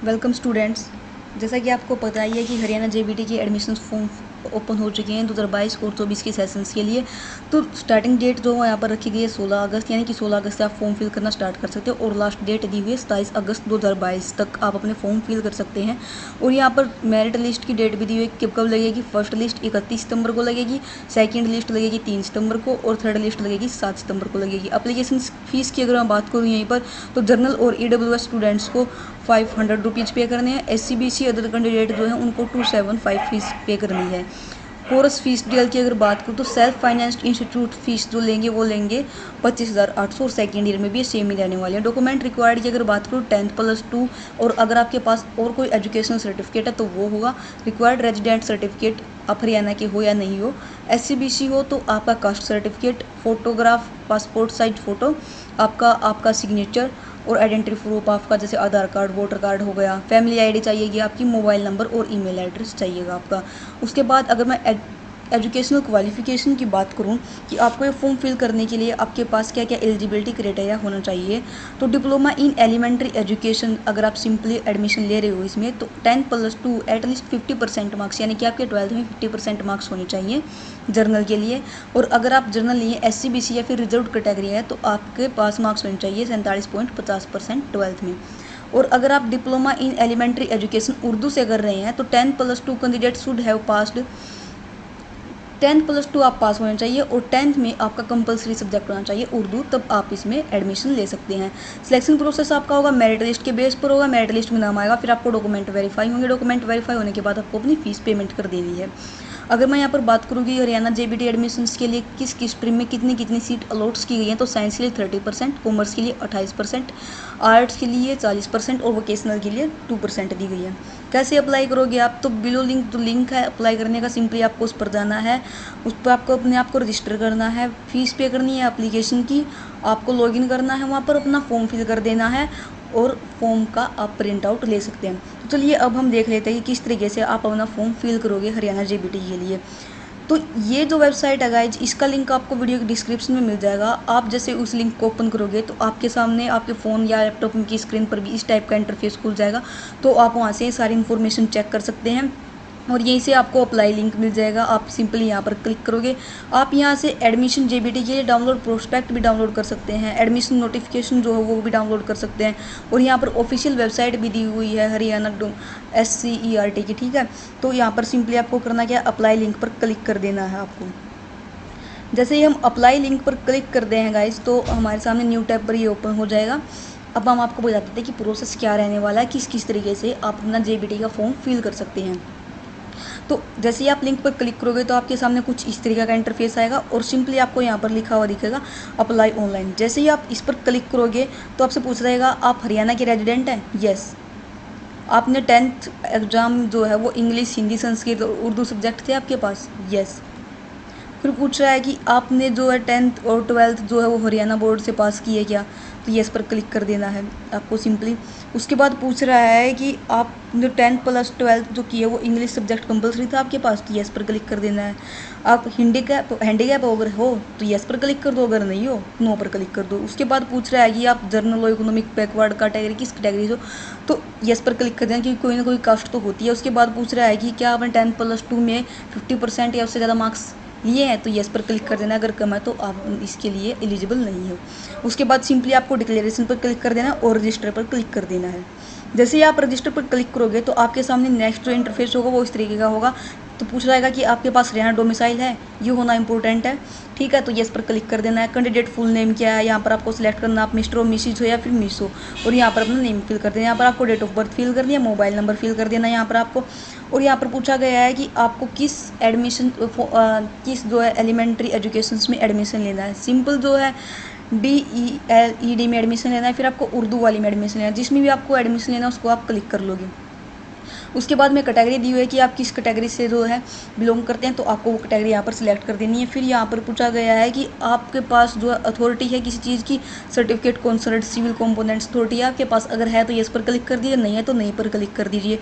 Welcome students. जैसा कि आपको पता ही है कि हरियाणा जेबीटी की एडमिशन फॉर्म ओपन हो चुके हैं 2022 और 24 के सेशंस के लिए। तो स्टार्टिंग डेट जो है यहाँ पर रखी गई है 16 अगस्त, यानी कि 16 अगस्त से आप फॉर्म फिल करना स्टार्ट कर सकते हो और लास्ट डेट दी हुई है 27 अगस्त 2022 तक आप अपने फॉर्म फिल कर सकते हैं। और यहाँ पर मेरिट लिस्ट की डेट भी दी हुई है कब लगेगी। फर्स्ट लिस्ट 31 सितंबर को लगेगी, सेकेंड लिस्ट लगेगी 3 सितंबर को और थर्ड लिस्ट लगेगी 7 सितंबर को लगेगी। अप्लीकेशन फीस की अगर मैं बात करूँ यहीं पर, तो जनरल और EWS स्टूडेंट्स को 500 रुपीज़ पे करने हैं। SCBC अदर कैंडिडेट जो है उनको 275 फीस पे करनी है। कोर्स फीस डिटेल की अगर बात करूँ तो सेल्फ फाइनेंस्ड इंस्टीट्यूट फीस जो लेंगे वो लेंगे 25,800 और सेकेंड ईयर में भी सेम ही रहने वाले हैं। डॉक्यूमेंट रिक्वायर्ड की अगर बात करूँ 10+2 और अगर आपके पास और कोई एजुकेशनल सर्टिफिकेट है तो वो होगा। रिक्वायर्ड रेजिडेंट सर्टिफिकेट आप हरियाणा के हो या नहीं हो। SCBC हो तो आपका caste certificate, photograph, passport size photo, आपका सिग्नेचर और आइडेंटिटी प्रूफ आपका जैसे आधार कार्ड, वोटर कार्ड हो गया। फैमिली आईडी चाहिएगी आपकी, मोबाइल नंबर और ईमेल एड्रेस चाहिएगा आपका। उसके बाद अगर मैं एजुकेशनल क्वालिफिकेशन की बात करूं कि आपको ये फॉर्म फिल करने के लिए आपके पास क्या क्या एलिजिबिलिटी क्राइटेरिया होना चाहिए, तो डिप्लोमा इन एलिमेंट्री एजुकेशन अगर आप सिंपली एडमिशन ले रहे हो इसमें तो 10+2 एटलीस्ट 50% मार्क्स, यानी कि आपके 12th में 50% मार्क्स होने चाहिए जर्नल के लिए। और अगर आप जर्नल लिए SCBC या फिर रिजर्व कैटेगरी है तो आपके पास मार्क्स होने चाहिए 47.50% 12th में। और अगर आप diploma in elementary education Urdu से कर रहे हैं तो 10+2 कैंडिडेट शुड हैव पास्ड 10+2 आप पास होना चाहिए और 10th में आपका कंपलसरी सब्जेक्ट होना चाहिए उर्दू, तब आप इसमें एडमिशन ले सकते हैं। सिलेक्शन प्रोसेस आपका होगा मेरिट लिस्ट के बेस पर होगा। मेरिट लिस्ट में नाम आएगा, फिर आपको डॉक्यूमेंट वेरीफाई होंगे। डॉक्यूमेंट वेरीफाई होने के बाद आपको अपनी फीस पेमेंट कर देनी है। अगर मैं यहाँ पर बात करूँ कि हरियाणा जेबीटी एडमिशन्स के लिए किस किस स्ट्रीम में कितनी कितनी सीट अलॉट्स की गई हैं, तो साइंस के लिए 30%, कॉमर्स के लिए 28%, आर्ट्स के लिए 40% और वोकेशनल के लिए 2% दी गई है। कैसे अप्लाई करोगे आप, तो बिलो लिंक जो लिंक है अप्लाई करने का, सिंपली आपको उस पर जाना है, उस पर आपको अपने आप को रजिस्टर करना है, फीस पे करनी है एप्लीकेशन की, आपको लॉगिन करना है, वहाँ पर अपना फॉर्म फिल कर देना है और फॉर्म का आप प्रिंट आउट ले सकते हैं। तो चलिए अब हम देख लेते हैं कि किस तरीके से आप अपना फॉर्म फिल करोगे हरियाणा जेबीटी के लिए। तो ये जो वेबसाइट है गाइज, इसका लिंक आपको वीडियो के डिस्क्रिप्शन में मिल जाएगा। आप जैसे उस लिंक को ओपन करोगे तो आपके सामने आपके फ़ोन या लैपटॉप की स्क्रीन पर भी इस टाइप का इंटरफेस खुल जाएगा। तो आप वहाँ से सारी इन्फॉर्मेशन चेक कर सकते हैं और यहीं से आपको अप्लाई लिंक मिल जाएगा। आप सिंपली यहाँ पर क्लिक करोगे। आप यहाँ से एडमिशन जेबीटी के लिए डाउनलोड प्रोस्पेक्ट भी डाउनलोड कर सकते हैं, एडमिशन नोटिफिकेशन जो है वो भी डाउनलोड कर सकते हैं। और यहाँ पर ऑफिशियल वेबसाइट भी दी हुई है हरियाणा SCERT की, ठीक है। तो यहाँ पर सिंपली आपको करना क्या है, अप्लाई लिंक पर क्लिक कर देना है आपको। जैसे ही हम अप्लाई लिंक पर क्लिक करते हैं गाइज, तो हमारे सामने न्यू टैब पर ये ओपन हो जाएगा। अब हम आपको बता देते हैं कि प्रोसेस क्या रहने वाला है, किस किस तरीके से आप अपना जेबीटी का फॉर्म फिल कर सकते हैं। तो जैसे ही आप लिंक पर क्लिक करोगे तो आपके सामने कुछ इस तरीके का इंटरफेस आएगा और सिंपली आपको यहाँ पर लिखा हुआ दिखेगा अप्लाई ऑनलाइन। जैसे ही आप इस पर क्लिक करोगे तो आपसे पूछ रहेगा आप हरियाणा के रेजिडेंट हैं, यस। आपने 10th एग्ज़ाम जो है वो इंग्लिश, हिंदी, संस्कृत और उर्दू सब्जेक्ट थे आपके पास, यस। फिर पूछ रहा है कि आपने जो है 10th और 12th जो है वो हरियाणा बोर्ड से पास की है क्या, तो यस पर क्लिक कर देना है आपको सिंपली। उसके बाद पूछ रहा है कि आपने 10+12 जो की है वो इंग्लिश सब्जेक्ट कंपलसरी था आपके पास, तो यस पर क्लिक कर देना है। आप हैंडीकैप अगर हो तो यस पर क्लिक कर दो, अगर नहीं हो नो पर क्लिक कर दो। उसके बाद पूछ रहा है कि आप जर्नल और इकोनॉमिक बैकवर्ड कैटेगरी किस कैटेगरी हो, तो यस पर क्लिक कर देना, क्योंकि कोई ना कोई कास्ट तो होती है। उसके बाद पूछ रहा है कि क्या आपने 10+2 में 50% या उससे ज़्यादा मार्क्स लिए हैं, तो यस पर क्लिक कर देना, अगर कम है तो आप इसके लिए एलिजिबल नहीं हो। उसके बाद सिंपली आपको डिक्लेरेशन पर क्लिक कर देना और रजिस्टर पर क्लिक कर देना है। जैसे ही आप रजिस्टर पर क्लिक करोगे तो आपके सामने नेक्स्ट जो इंटरफेस होगा वो इस तरीके का होगा। तो पूछ रहेगा कि आपके पास हरियाणा डोमिसाइल है, ये होना इंपॉर्टेंट है, ठीक है। तो यस पर क्लिक कर देना है। कैंडिडेट फुल नेम क्या है, यहाँ पर आपको सिलेक्ट करना, आप मिस्टर और मिसिज हो या फिर मिस हो, और यहाँ पर अपना नेम फिल कर देना। यहाँ पर आपको डेट ऑफ बर्थ फिल करनी है, मोबाइल नंबर फिल कर देना यहाँ पर आपको। और यहाँ पर पूछा गया है कि आपको किस किस जो है एलिमेंट्री एजुकेशन में एडमिशन लेना है। सिंपल जो है DELED में एडमिशन लेना है, फिर आपको उर्दू वाली में एडमिशन लेना है। जिसमें भी आपको एडमिशन लेना है उसको आप क्लिक कर लोगे। उसके बाद में कैटेगरी दी हुई है कि आप किस कैटेगरी से जो है बिलोंग करते हैं, तो आपको वो कैटेगरी यहाँ पर सिलेक्ट कर देनी है। फिर यहाँ पर पूछा गया है कि आपके पास जो अथॉरिटी है किसी चीज़ की, certificate concert civil components authority है आपके पास, अगर है तो यस पर क्लिक कर दीजिए, नहीं है तो नहीं पर क्लिक कर दीजिए।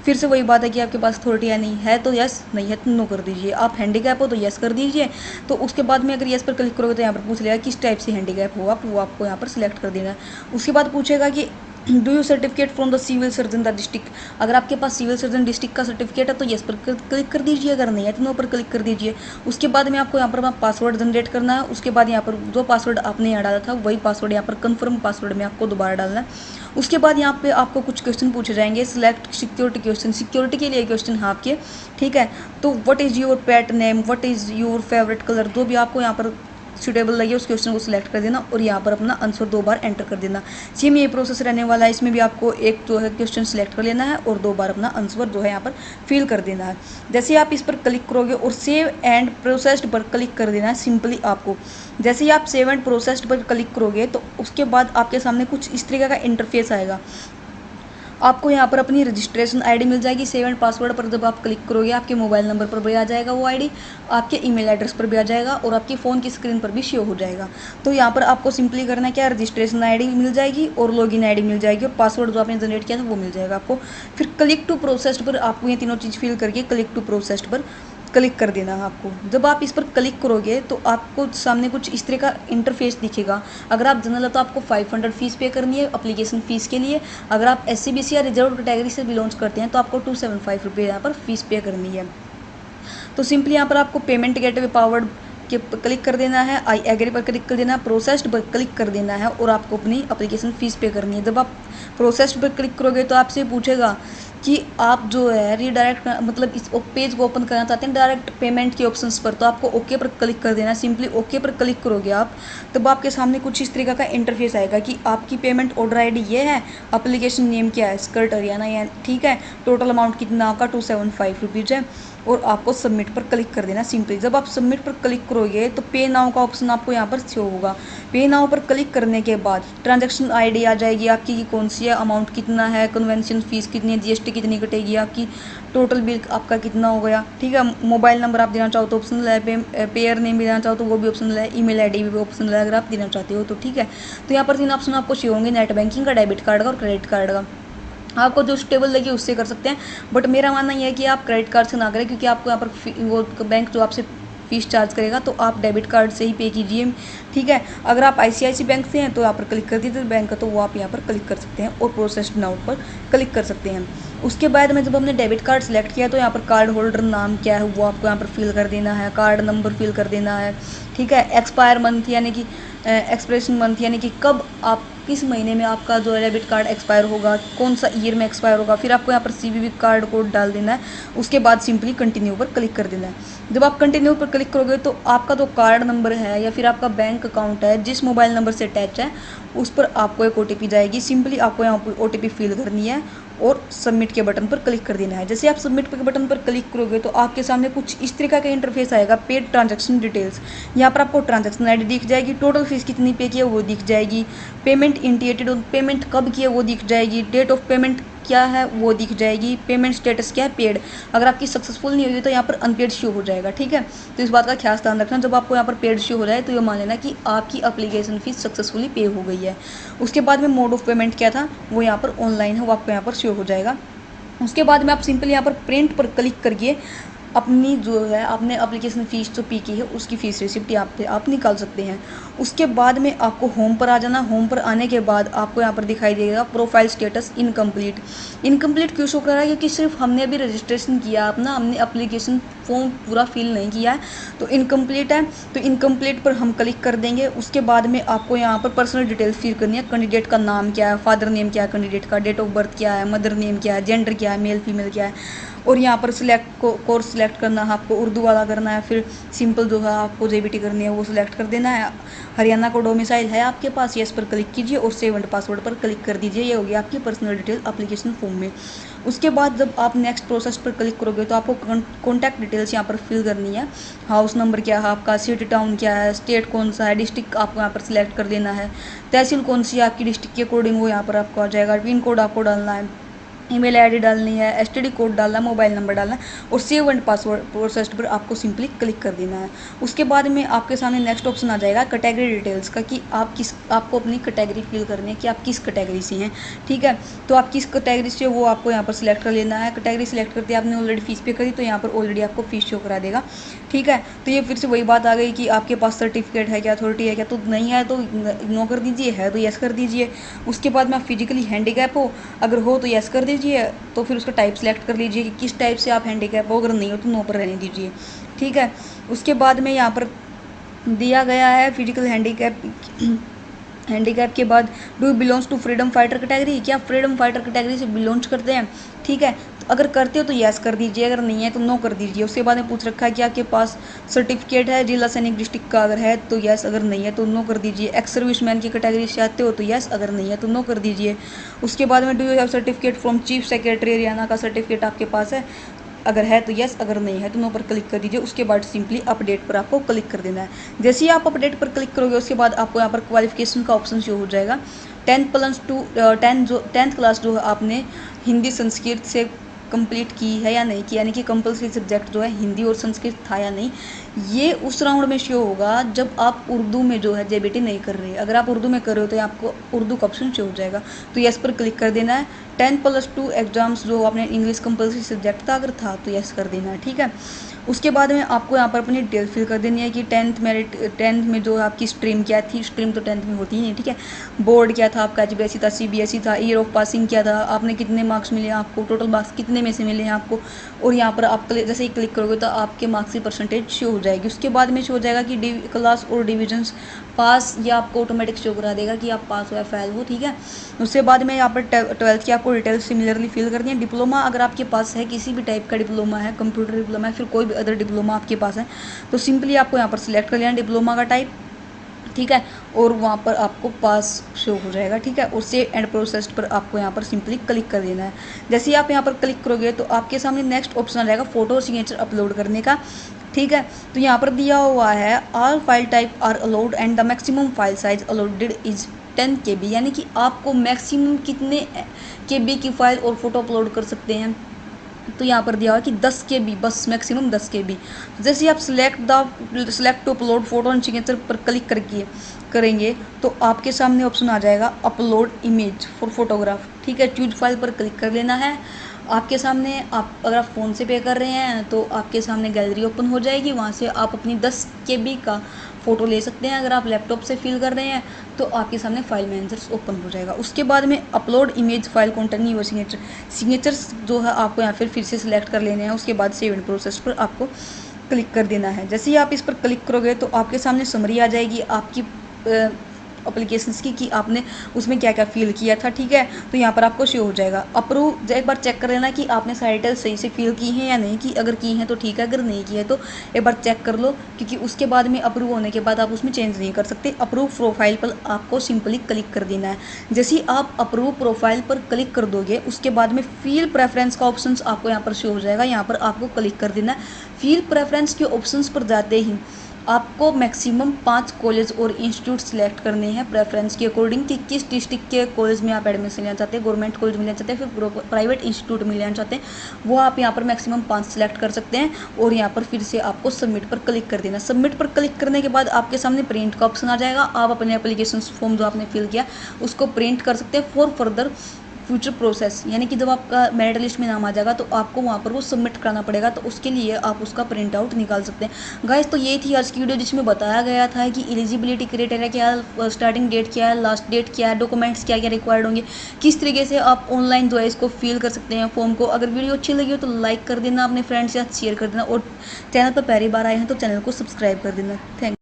फिर से वही बात है कि आपके पास अथॉरिटी है, नहीं है तो यस, नहीं है तो नो कर दीजिए। आप हैंडीकैप हो तो यस कर दीजिए। तो उसके बाद में अगर यस पर क्लिक करोगे तो यहाँ पर पूछ लेगा किस टाइप से हैंडीकैप हो आप, वो आपको यहाँ पर सिलेक्ट कर देना है। उसके बाद पूछेगा कि do you certificate from the civil surgeon the district, अगर आपके पास सिविल सर्जन डिस्ट्रिक्ट का सर्टिफिकेट है तो यस पर क्लिक कर दीजिए, अगर नहीं है तो नो पर क्लिक कर दीजिए। उसके बाद में आपको यहाँ पर अपना पासवर्ड जनरेट करना है। उसके बाद यहाँ पर जो पासवर्ड आपने यहाँ डाला था वही पासवर्ड यहाँ पर कंफर्म पासवर्ड में आपको दोबारा डालना है। उसके बाद यहाँ पे आपको कुछ क्वेश्चन पूछे जाएंगे, सिलेक्ट सिक्योरिटी क्वेश्चन, सिक्योरिटी के लिए क्वेश्चन है आपके, ठीक है। तो what is your pet name, what is your favourite colour, जो भी आपको यहाँ पर सूटेबल लगे उस क्वेश्चन को सिलेक्ट कर देना और यहाँ पर अपना आंसर 2 बार एंटर कर देना। सेम ये प्रोसेस रहने वाला है, इसमें भी आपको एक जो है क्वेश्चन सिलेक्ट कर लेना है और 2 बार अपना आंसर जो है यहाँ पर फिल कर देना है। जैसे आप इस पर क्लिक करोगे और सेव एंड प्रोसेस्ड पर क्लिक कर देना है सिंपली आपको। जैसे ही आप सेव एंड प्रोसेस्ड पर क्लिक करोगे तो उसके बाद आपके सामने कुछ इस तरीके का इंटरफेस आएगा। आपको यहाँ पर अपनी रजिस्ट्रेशन आईडी मिल जाएगी। सेव एंड पासवर्ड पर जब आप क्लिक करोगे आपके मोबाइल नंबर पर भी आ जाएगा वो आईडी, आपके ईमेल एड्रेस पर भी आ जाएगा और आपकी फ़ोन की स्क्रीन पर भी शो हो जाएगा। तो यहाँ पर आपको सिंपली करना है क्या, रजिस्ट्रेशन आईडी मिल जाएगी और लॉगिन आईडी मिल जाएगी और पासवर्ड जो आपने जनरेट किया था वो मिल जाएगा आपको। फिर क्लिक टू प्रोसेस्ड पर आपको ये तीनों चीज़ फिल करके क्लिक टू प्रोसेस्ड पर क्लिक कर देना है आपको। जब आप इस पर क्लिक करोगे तो आपको सामने कुछ इस तरह का इंटरफेस दिखेगा। अगर आप जनरल है तो आपको 500 फीस पे करनी है एप्लीकेशन फ़ीस के लिए। अगर आप SC BC या रिजर्व कैटेगरी से बिलोंग करते हैं तो आपको 275 रुपये यहाँ पर फीस पे करनी है। तो सिंपली यहाँ पर आपको पेमेंट गेटवे पावर्ड के क्लिक कर देना है, आई एग्री पर क्लिक कर देना है, प्रोसेस्ड पर क्लिक कर देना है और आपको अपनी एप्लीकेशन फ़ीस पे करनी है। जब आप प्रोसेस्ड पर क्लिक करोगे तो आपसे पूछेगा कि आप जो है रीडायरेक्ट मतलब इस पेज को ओपन करना चाहते हैं डायरेक्ट पेमेंट के ऑप्शंस पर, तो आपको ओके पर क्लिक कर देना है। सिंपली ओके पर क्लिक करोगे आप तब आपके सामने कुछ इस तरीके का इंटरफेस आएगा कि आपकी पेमेंट ऑर्डर आईडी ये है, एप्लीकेशन नेम क्या है, स्कर्ट हरियाणा या ठीक है, टोटल अमाउंट कितना आपका 275 रुपीज़ है और आपको सबमिट पर क्लिक कर देना सिंपली। जब आप सबमिट पर क्लिक करोगे तो पे नाउ का ऑप्शन आपको यहाँ पर शो होगा। पे नाउ पर क्लिक करने के बाद ट्रांजैक्शन आईडी आ जाएगी आपकी कि कौन सी है, अमाउंट कितना है, कन्वेंशन फीस कितनी है, GST कितनी कटेगी आपकी, टोटल बिल आपका कितना हो गया, ठीक है। मोबाइल नंबर आप देना चाहो तो ऑप्शनल है, पेयर नेम भी देना चाहो तो वो भी ऑप्शनल है, ईमेल आईडी भी ऑप्शनल है अगर आप देना चाहते हो तो, ठीक है। तो यहाँ पर 3 ऑप्शन आपको शो होंगे, नेट बैंकिंग का, डेबिट कार्ड का और क्रेडिट कार्ड का। आपको जो स्टेबल लगे उससे कर सकते हैं, बट मेरा मानना यह है कि आप क्रेडिट कार्ड से ना करें क्योंकि आपको यहाँ पर वो बैंक जो आपसे फीस चार्ज करेगा, तो आप डेबिट कार्ड से ही पे कीजिए, ठीक है। अगर आप ICICI बैंक से हैं तो यहाँ पर क्लिक कर दीजिए बैंक का, तो वो आप यहाँ पर क्लिक कर सकते हैं और प्रोसेस्ड नाउ पर क्लिक कर सकते हैं। उसके बाद में जब हमने डेबिट कार्ड सेलेक्ट किया तो यहाँ पर कार्ड होल्डर नाम क्या है वो आपको यहाँ पर फिल कर देना है, कार्ड नंबर फिल कर देना है, ठीक है। एक्सपायर मंथ यानी कि एक्सप्रेशन मंथ यानी कि कब आप किस महीने में आपका जो है डेबिट कार्ड एक्सपायर होगा, कौन सा ईयर में एक्सपायर होगा, फिर आपको यहाँ पर CVV कार्ड कोड डाल देना है। उसके बाद सिंपली कंटिन्यू पर क्लिक कर देना है। जब आप कंटिन्यू पर क्लिक करोगे तो आपका जो कार्ड नंबर है या फिर आपका बैंक अकाउंट है जिस मोबाइल नंबर से अटैच है उस पर आपको एक OTP जाएगी। सिंपली आपको यहाँ पर OTP फिल करनी है और सबमिट के बटन पर क्लिक कर देना है। जैसे आप सबमिट के बटन पर क्लिक करोगे तो आपके सामने कुछ इस तरीके का इंटरफेस आएगा, पेड ट्रांजैक्शन डिटेल्स। यहाँ पर आपको ट्रांजैक्शन आईडी दिख जाएगी, टोटल फीस कितनी पे की है वो दिख जाएगी, पेमेंट इंटीएटेड पेमेंट कब की है वो दिख जाएगी, डेट ऑफ पेमेंट क्या है वो दिख जाएगी, पेमेंट स्टेटस क्या है पेड। अगर आपकी सक्सेसफुल नहीं होगी तो यहाँ पर अनपेड शो हो जाएगा, ठीक है। तो इस बात का खास ध्यान रखना, जब आपको यहाँ पर पेड शो हो जाए तो ये मान लेना कि आपकी एप्लीकेशन फीस सक्सेसफुली पे हो गई है। उसके बाद में मोड ऑफ पेमेंट क्या था वो यहाँ पर ऑनलाइन है, वो आपको यहाँ पर शो हो जाएगा। उसके बाद में आप सिंपली यहाँ पर प्रिंट पर क्लिक करके अपनी जो है आपने एप्लीकेशन फ़ीस जो पी की है उसकी फ़ीस रिसिप्ट यहाँ पे आप निकाल सकते हैं। उसके बाद में आपको होम पर आ जाना। होम पर आने के बाद आपको यहाँ पर दिखाई देगा प्रोफाइल स्टेटस इनकम्प्लीट। इनकम्प्लीट क्यों शो कर रहा है, क्योंकि सिर्फ हमने अभी रजिस्ट्रेशन किया अपना, हमने एप्लीकेशन फॉर्म पूरा फिल नहीं किया है तो इनकम्प्लीट है। तो इनकम्प्लीट पर हम क्लिक कर देंगे। उसके बाद में आपको यहाँ पर पर्सनल डिटेल्स फिल करनी है। कैंडिडेट का नाम क्या है, फादर नेम क्या है कैंडिडेट का, डेट ऑफ बर्थ क्या है, मदर नेम क्या है, जेंडर क्या है, मेल फीमेल क्या है, और यहाँ पर कोर्स सिलेक्ट करना है आपको, उर्दू वाला करना है, फिर सिंपल जो है आपको JBT करनी है वो सिलेक्ट कर देना है। हरियाणा को डोमिसाइल है आपके पास, यस पर क्लिक कीजिए और सेव एंड पासवर्ड पर क्लिक कर दीजिए। ये होगी आपकी पर्सनल डिटेल एप्लीकेशन फॉर्म में। उसके बाद जब आप नेक्स्ट प्रोसेस पर क्लिक करोगे तो आपको कॉन्टैक्ट डिटेल्स यहाँ पर फिल करनी है। हाउस नंबर क्या है आपका, सिटी टाउन क्या है, स्टेट कौन सा है, डिस्ट्रिक्ट आपको यहाँ पर सिलेक्ट कर देना है, तहसील कौन सी है आपकी डिस्ट्रिक्ट के अकॉर्डिंग वो यहाँ पर आपको आ जाएगा, पिन कोड आपको डालना है। ईमेल आईडी डालनी है, एसटीडी कोड डालना है, मोबाइल नंबर डालना है और सेव एंड पासवर्ड प्रोसेस्ड पर आपको सिंपली क्लिक कर देना है। उसके बाद में आपके सामने नेक्स्ट ऑप्शन आ जाएगा कैटेगरी डिटेल्स का, कि आपको अपनी कैटेगरी फिल करनी है कि आप किस कैटेगरी से हैं। ठीक है, तो आप किस कैटेगरी से वो आपको यहाँ पर सिलेक्ट कर लेना है। कैटेगरी सिलेक्ट करते आपने ऑलरेडी फीस पे करी तो यहाँ पर ऑलरेडी आपको फीस शो करा देगा। ठीक है, तो ये फिर से वही बात आ गई कि आपके पास सर्टिफिकेट है क्या, अथॉरिटी है क्या, तो नहीं है तो नो कर दीजिए, है तो यस कर दीजिए। उसके बाद में आप फिजिकली हैंडीकैप हो, अगर हो तो यस कर दीजिए, तो फिर उसका टाइप सेलेक्ट कर लीजिए कि किस टाइप से आप हैंडीकैप हो, अगर नहीं हो तो नो पर रहने दीजिए। ठीक है, उसके बाद में यहाँ पर दिया गया है फिजिकल हैंडीकैप के बाद do belongs to freedom fighter category, क्या आप फ्रीडम फाइटर कैटेगरी से बिलोंग्स करते हैं। ठीक है, तो अगर करते हो तो यस कर दीजिए, अगर नहीं है तो नो कर दीजिए। उसके बाद में पूछ रखा है कि आपके पास सर्टिफिकेट है जिला सैनिक डिस्ट्रिक्ट का, अगर है तो यस, अगर नहीं है तो नो कर दीजिए। एक्स सर्विसमैन की कैटेगरी से आते हो तो यस, अगर नहीं है तो नो कर दीजिए। उसके बाद में do you have certificate from chief secretary Haryana का सर्टिफिकेट आपके पास है, अगर है तो यस, अगर नहीं है तो नो पर क्लिक कर दीजिए। उसके बाद सिंपली अपडेट पर आपको क्लिक कर देना है। जैसे ही आप अपडेट पर क्लिक करोगे उसके बाद आपको यहाँ पर क्वालिफिकेशन का ऑप्शन शो हो जाएगा। 10th क्लास जो आपने हिंदी संस्कृत से कंप्लीट की है या नहीं की, यानी कि कंपलसरी सब्जेक्ट जो है हिंदी और संस्कृत था या नहीं, ये उस राउंड में शो होगा जब आप उर्दू में जो है जेबीटी नहीं कर रहे। अगर आप उर्दू में कर रहे हो तो आपको उर्दू का ऑप्शन शो हो जाएगा, तो यस पर क्लिक कर देना है। 10+2 एग्जाम्स जो आपने इंग्लिश कंपलसरी सब्जेक्ट था अगर था तो यस कर देना है। ठीक है, उसके बाद में आपको यहाँ पर अपनी डिटेल फिल कर देनी है कि 10th में जो आपकी स्ट्रीम क्या थी। स्ट्रीम तो 10th में होती ही नहीं। ठीक है, बोर्ड क्या था आपका, एचबीएसई था, सीबीएसई था, ईयर ऑफ पासिंग क्या था, आपने कितने मार्क्स मिले आपको, टोटल मार्क्स कितने में से मिले हैं आपको। और यहाँ पर आप जैसे ही क्लिक करोगे तो आपके मार्क्स की परसेंटेज शो हो जाएगी। उसके बाद में शो हो जाएगा कि क्लास और डिविजन्स पास, या आपको ऑटोमेटिक शो करा देगा कि आप पास हो या फेल हो। ठीक है, उसके बाद में यहाँ पर 12th की आपको डिटेल्स सिमिलरली फिल करनी है। डिप्लोमा अगर आपके पास है, किसी भी टाइप का डिप्लोमा है, कंप्यूटर डिप्लोमा है, फिर कोई भी अदर डिप्लोमा आपके पास है, तो सिंपली आपको यहाँ पर सिलेक्ट कर लेना डिप्लोमा का टाइप। ठीक है, और वहाँ पर आपको पास शो हो जाएगा। ठीक है, और सेव एंड प्रोसेस्ड पर आपको यहाँ पर सिंपली क्लिक कर देना है। जैसे ही आप यहाँ पर क्लिक करोगे तो आपके सामने नेक्स्ट ऑप्शन आ जाएगा फोटो सिग्नेचर अपलोड करने का। ठीक है, तो यहाँ पर दिया हुआ है all file type are allowed and the maximum file size allowed is 10 KB, यानी कि आपको मैक्सिमम कितने KB की फाइल और फोटो अपलोड कर सकते हैं। तो यहाँ पर दिया हुआ कि 10 KB, बस मैक्सिमम 10 KB। जैसे ही आप select to upload photo and signature पर क्लिक करेंगे तो आपके सामने ऑप्शन आ जाएगा अपलोड इमेज फॉर फोटोग्राफ। ठीक है, चूज फाइल पर क्लिक कर लेना है। आपके सामने अगर आप फ़ोन से पे कर रहे हैं तो आपके सामने गैलरी ओपन हो जाएगी, वहाँ से आप अपनी 10 KB का फ़ोटो ले सकते हैं। अगर आप लैपटॉप से फिल कर रहे हैं तो आपके सामने फाइल मैनेजर ओपन हो जाएगा। उसके बाद में upload image file containing your signatures जो है आपको यहाँ फिर से सिलेक्ट कर लेने हैं। उसके बाद सेव एंड प्रोसेस पर आपको क्लिक कर देना है। जैसे ही आप इस पर क्लिक करोगे तो आपके सामने समरी आ जाएगी आपकी एप्लीकेशंस की, कि आपने उसमें क्या क्या फिल किया था। ठीक है, तो यहाँ पर आपको शो हो जाएगा अप्रूव। एक बार चेक कर लेना कि आपने सारी डिटेल्स सही से फिल की हैं या नहीं की। अगर की हैं तो ठीक है, अगर नहीं की है तो एक बार चेक कर लो, क्योंकि उसके बाद में अप्रूव होने के बाद आप उसमें चेंज नहीं कर सकते। अप्रूव प्रोफाइल पर आपको सिंपली क्लिक कर देना है। जैसे ही आप अप्रूव प्रोफाइल पर क्लिक कर दोगे उसके बाद में फील प्रेफरेंस का ऑप्शन आपको यहाँ पर शो हो जाएगा। यहाँ पर आपको क्लिक कर देना है। फील प्रेफरेंस के ऑप्शन पर जाते ही आपको मैक्सिमम 5 कॉलेज और इंस्टीट्यूट सिलेक्ट करने हैं प्रेफरेंस के अकॉर्डिंग, कि किस डिस्ट्रिक्ट के कॉलेज में आप एडमिशन लेना चाहते हैं, गवर्नमेंट कॉलेज में लेना चाहते हैं, फिर प्राइवेट इंस्टीट्यूट में लेना चाहते हैं, वो आप यहाँ पर मैक्सिमम 5 सिलेक्ट कर सकते हैं। और यहाँ पर फिर से आपको सबमिट पर क्लिक कर देना। सबमिट पर क्लिक करने के बाद आपके सामने प्रिंट का ऑप्शन आ जाएगा। आप अपने एप्लीकेशन फॉर्म जो आपने फिल किया उसको प्रिंट कर सकते हैं फॉर फर्दर फ्यूचर प्रोसेस, यानी कि जब आपका मेरिट लिस्ट में नाम आ जाएगा तो आपको वहाँ पर वो सबमिट करना पड़ेगा, तो उसके लिए आप उसका प्रिंट आउट निकाल सकते हैं। गाइस, तो ये थी आज की वीडियो जिसमें बताया गया था कि एलिजिबिलिटी क्राइटेरिया क्या है, स्टार्टिंग डेट क्या है, लास्ट डेट क्या है, डॉक्यूमेंट्स क्या क्या रिक्वायर्ड होंगे, किस तरीके से आप ऑनलाइन जो है इसको फिल कर सकते हैं फॉर्म को। अगर वीडियो अच्छी लगी हो तो लाइक कर देना, अपने फ्रेंड्स के साथ शेयर कर देना, और चैनल पर पहली बार आए हैं तो चैनल को सब्सक्राइब कर देना। थैंक